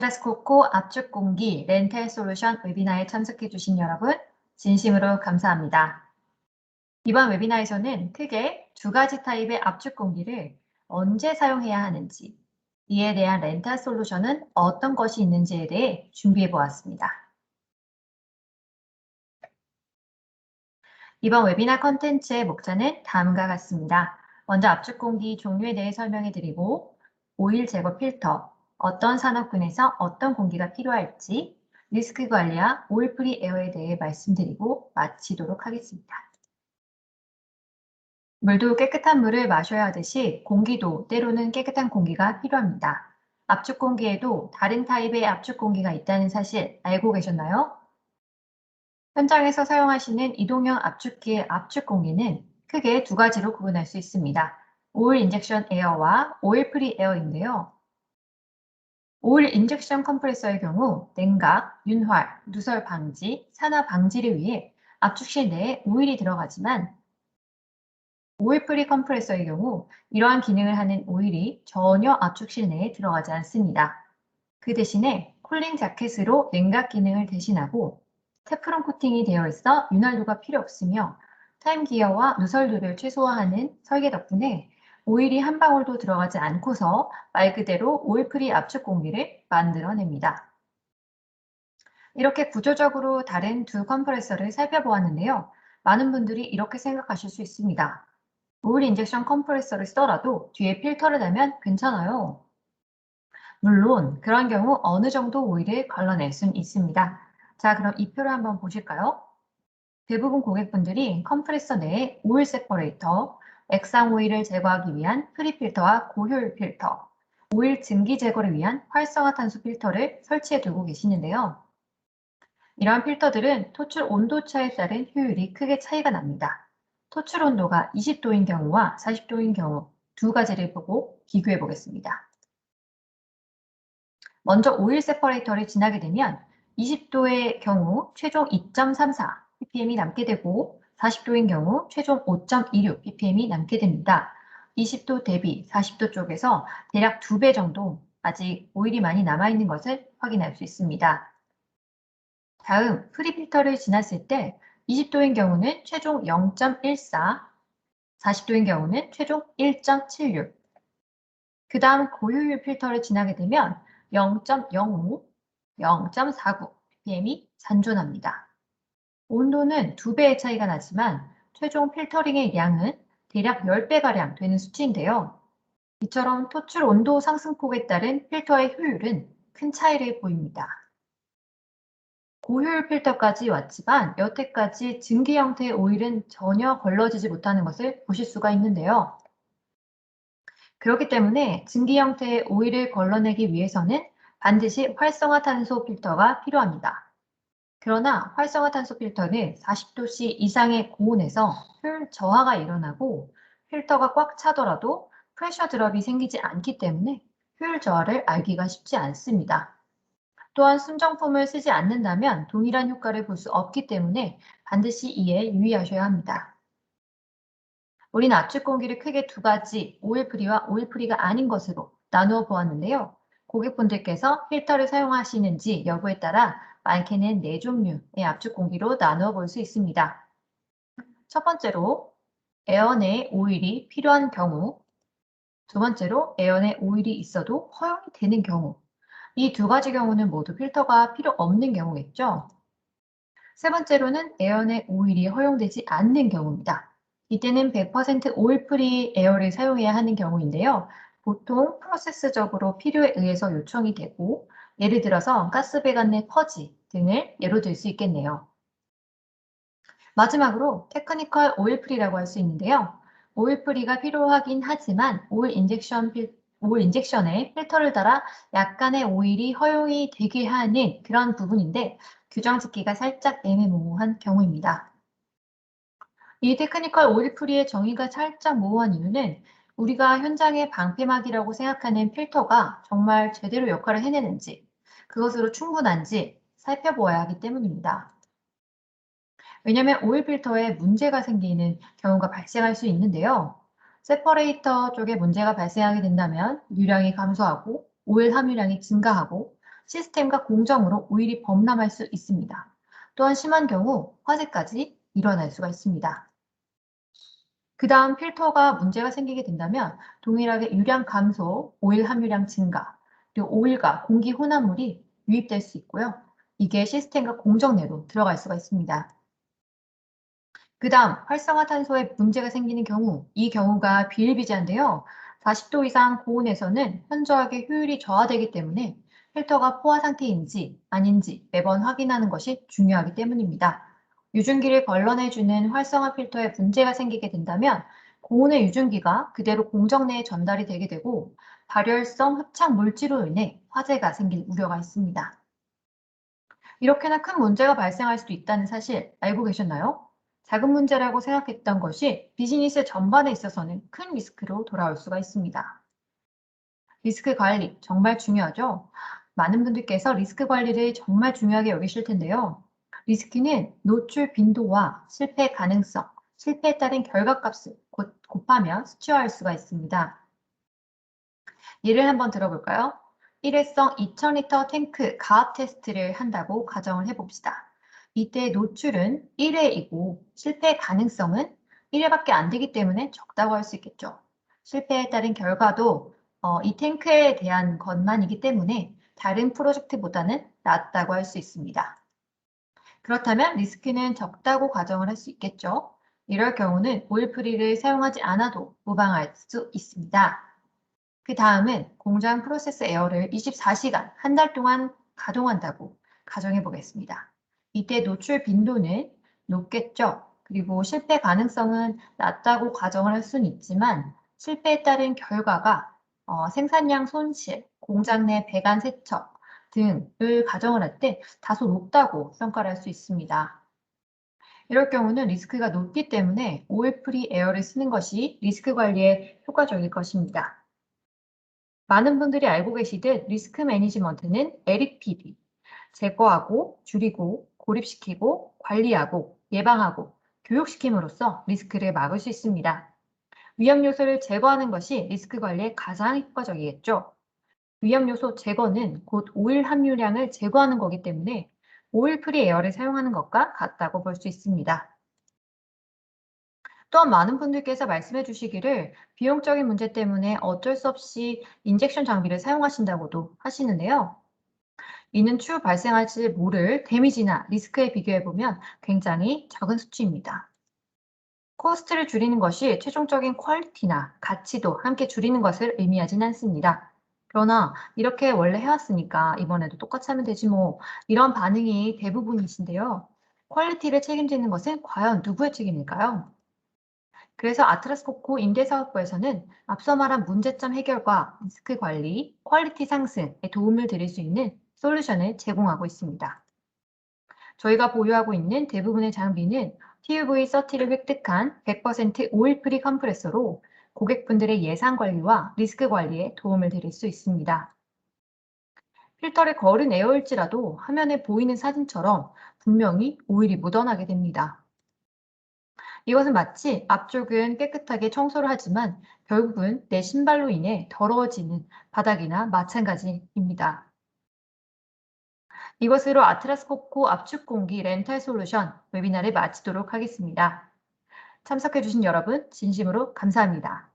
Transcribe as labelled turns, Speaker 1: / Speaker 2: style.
Speaker 1: 트레스코코 압축 공기 렌탈 솔루션 웨비나에 참석해 주신 여러분 진심으로 감사합니다. 이번 웨비나에서는 크게 두 가지 타입의 압축 공기를 언제 사용해야 하는지, 이에 대한 렌탈 솔루션은 어떤 것이 있는지에 대해 준비해 보았습니다. 이번 웨비나 컨텐츠의 목차는 다음과 같습니다. 먼저 압축 공기 종류에 대해 설명해 드리고, 오일 제거 필터, 어떤 산업군에서 어떤 공기가 필요할지, 리스크 관리와 오일 프리 에어에 대해 말씀드리고 마치도록 하겠습니다. 물도 깨끗한 물을 마셔야 하듯이 공기도 때로는 깨끗한 공기가 필요합니다. 압축 공기에도 다른 타입의 압축 공기가 있다는 사실 알고 계셨나요? 현장에서 사용하시는 이동형 압축기의 압축 공기는 크게 두 가지로 구분할 수 있습니다. 오일 인젝션 에어와 오일 프리 에어인데요. 오일 인젝션 컴프레서의 경우 냉각, 윤활, 누설 방지, 산화 방지를 위해 압축실 내에 오일이 들어가지만 오일 프리 컴프레서의 경우 이러한 기능을 하는 오일이 전혀 압축실 내에 들어가지 않습니다. 그 대신에 쿨링 자켓으로 냉각 기능을 대신하고 테프론 코팅이 되어 있어 윤활유가 필요 없으며 타임 기어와 누설류를 최소화하는 설계 덕분에 오일이 한 방울도 들어가지 않고서 말 그대로 오일 프리 압축 공기를 만들어냅니다. 이렇게 구조적으로 다른 두 컴프레서를 살펴보았는데요. 많은 분들이 이렇게 생각하실 수 있습니다. 오일 인젝션 컴프레서를 쓰더라도 뒤에 필터를 달면 괜찮아요. 물론 그런 경우 어느 정도 오일을 걸러낼 수는 있습니다. 자, 그럼 이 표를 한번 보실까요? 대부분 고객분들이 컴프레서 내에 오일 세퍼레이터, 액상 오일을 제거하기 위한 프리필터와 고효율 필터, 오일 증기 제거를 위한 활성화탄소 필터를 설치해 두고 계시는데요. 이러한 필터들은 토출 온도 차에 따른 효율이 크게 차이가 납니다. 토출 온도가 20도인 경우와 40도인 경우 두 가지를 보고 비교해 보겠습니다. 먼저 오일 세퍼레이터를 지나게 되면 20도의 경우 최종 2.34 ppm이 남게 되고 40도인 경우 최종 5.26 ppm이 남게 됩니다. 20도 대비 40도 쪽에서 대략 2배 정도 아직 오일이 많이 남아있는 것을 확인할 수 있습니다. 다음 프리필터를 지났을 때 20도인 경우는 최종 0.14, 40도인 경우는 최종 1.76. 그 다음 고효율 필터를 지나게 되면 0.05, 0.49 ppm이 잔존합니다. 온도는 2배의 차이가 나지만 최종 필터링의 양은 대략 10배가량 되는 수치인데요. 이처럼 토출 온도 상승폭에 따른 필터의 효율은 큰 차이를 보입니다. 고효율 필터까지 왔지만 여태까지 증기 형태의 오일은 전혀 걸러지지 못하는 것을 보실 수가 있는데요. 그렇기 때문에 증기 형태의 오일을 걸러내기 위해서는 반드시 활성화탄소 필터가 필요합니다. 그러나 활성화탄소 필터는 40도씨 이상의 고온에서 효율 저하가 일어나고 필터가 꽉 차더라도 프레셔 드롭이 생기지 않기 때문에 효율 저하를 알기가 쉽지 않습니다. 또한 순정품을 쓰지 않는다면 동일한 효과를 볼 수 없기 때문에 반드시 이에 유의하셔야 합니다. 우리는 압축 공기를 크게 두 가지, 오일 프리와 오일 프리가 아닌 것으로 나누어 보았는데요. 고객분들께서 필터를 사용하시는지 여부에 따라 많게는 4종류의 압축 공기로 나누어 볼 수 있습니다. 첫 번째로 에어 내에 오일이 필요한 경우, 두 번째로 에어 내에 오일이 있어도 허용이 되는 경우, 이 두 가지 경우는 모두 필터가 필요 없는 경우겠죠. 세 번째로는 에어 내 오일이 허용되지 않는 경우입니다. 이때는 100% 오일 프리 에어를 사용해야 하는 경우인데요. 보통 프로세스적으로 필요에 의해서 요청이 되고, 예를 들어서 가스배관 내 퍼지 등을 예로 들 수 있겠네요. 마지막으로 테크니컬 오일 프리라고 할 수 있는데요. 오일 프리가 필요하긴 하지만 오일 인젝션에 필터를 달아 약간의 오일이 허용이 되게 하는 그런 부분인데 규정 짓기가 살짝 애매모호한 경우입니다. 이 테크니컬 오일 프리의 정의가 살짝 모호한 이유는 우리가 현장의 방패막이라고 생각하는 필터가 정말 제대로 역할을 해내는지 그것으로 충분한지 살펴보아야 하기 때문입니다. 왜냐하면 오일 필터에 문제가 생기는 경우가 발생할 수 있는데요. 세퍼레이터 쪽에 문제가 발생하게 된다면 유량이 감소하고 오일 함유량이 증가하고 시스템과 공정으로 오일이 범람할 수 있습니다. 또한 심한 경우 화재까지 일어날 수가 있습니다. 그 다음 필터가 문제가 생기게 된다면 동일하게 유량 감소, 오일 함유량 증가, 그리고 오일과 공기 혼합물이 유입될 수 있고요. 이게 시스템과 공정 내로 들어갈 수가 있습니다. 그 다음 활성화탄소에 문제가 생기는 경우, 이 경우가 비일비재한데요. 40도 이상 고온에서는 현저하게 효율이 저하되기 때문에 필터가 포화 상태인지 아닌지 매번 확인하는 것이 중요하기 때문입니다. 유증기를 걸러내주는 활성화 필터에 문제가 생기게 된다면 고온의 유증기가 그대로 공정 내에 전달이 되게 되고 발열성 흡착 물질로 인해 화재가 생길 우려가 있습니다. 이렇게나 큰 문제가 발생할 수도 있다는 사실 알고 계셨나요? 작은 문제라고 생각했던 것이 비즈니스 전반에 있어서는 큰 리스크로 돌아올 수가 있습니다. 리스크 관리 정말 중요하죠? 많은 분들께서 리스크 관리를 정말 중요하게 여기실 텐데요. 리스크는 노출 빈도와 실패 가능성, 실패에 따른 결과값을 곱하면 수치화할 수가 있습니다. 예를 한번 들어볼까요? 일회성 2000리터 탱크 가압 테스트를 한다고 가정을 해봅시다. 이때 노출은 1회이고 실패 가능성은 1회밖에 안 되기 때문에 적다고 할 수 있겠죠. 실패에 따른 결과도 이 탱크에 대한 것만이기 때문에 다른 프로젝트보다는 낮다고 할 수 있습니다. 그렇다면 리스크는 적다고 가정을 할 수 있겠죠. 이럴 경우는 오일프리를 사용하지 않아도 무방할 수 있습니다. 그 다음은 공장 프로세스 에어를 24시간, 한 달 동안 가동한다고 가정해 보겠습니다. 이때 노출 빈도는 높겠죠. 그리고 실패 가능성은 낮다고 가정을 할 수는 있지만 실패에 따른 결과가 생산량 손실, 공장 내 배관 세척 등을 가정을 할 때 다소 높다고 평가를 할 수 있습니다. 이럴 경우는 리스크가 높기 때문에 오일 프리 에어를 쓰는 것이 리스크 관리에 효과적일 것입니다. 많은 분들이 알고 계시듯 리스크 매니지먼트는 LEPD, 제거하고, 줄이고, 고립시키고, 관리하고, 예방하고, 교육시킴으로써 리스크를 막을 수 있습니다. 위험 요소를 제거하는 것이 리스크 관리에 가장 효과적이겠죠. 위험 요소 제거는 곧 오일 함유량을 제거하는 거기 때문에 오일 프리 에어를 사용하는 것과 같다고 볼 수 있습니다. 또한 많은 분들께서 말씀해 주시기를 비용적인 문제 때문에 어쩔 수 없이 인젝션 장비를 사용하신다고도 하시는데요. 이는 추후 발생할지 모를 데미지나 리스크에 비교해 보면 굉장히 적은 수치입니다. 코스트를 줄이는 것이 최종적인 퀄리티나 가치도 함께 줄이는 것을 의미하진 않습니다. 그러나 이렇게 원래 해왔으니까 이번에도 똑같이 하면 되지 뭐 이런 반응이 대부분이신데요. 퀄리티를 책임지는 것은 과연 누구의 책임일까요? 그래서 아트라스 코코 임대사업부에서는 앞서 말한 문제점 해결과 리스크 관리, 퀄리티 상승에 도움을 드릴 수 있는 솔루션을 제공하고 있습니다. 저희가 보유하고 있는 대부분의 장비는 TUV30를 획득한 100% 오일 프리 컴프레서로 고객분들의 예산 관리와 리스크 관리에 도움을 드릴 수 있습니다. 필터를 걸은 에어일지라도 화면에 보이는 사진처럼 분명히 오일이 묻어나게 됩니다. 이것은 마치 앞쪽은 깨끗하게 청소를 하지만 결국은 내 신발로 인해 더러워지는 바닥이나 마찬가지입니다. 이것으로 아트라스 코코 압축 공기 렌탈 솔루션 웨비나를 마치도록 하겠습니다. 참석해주신 여러분 진심으로 감사합니다.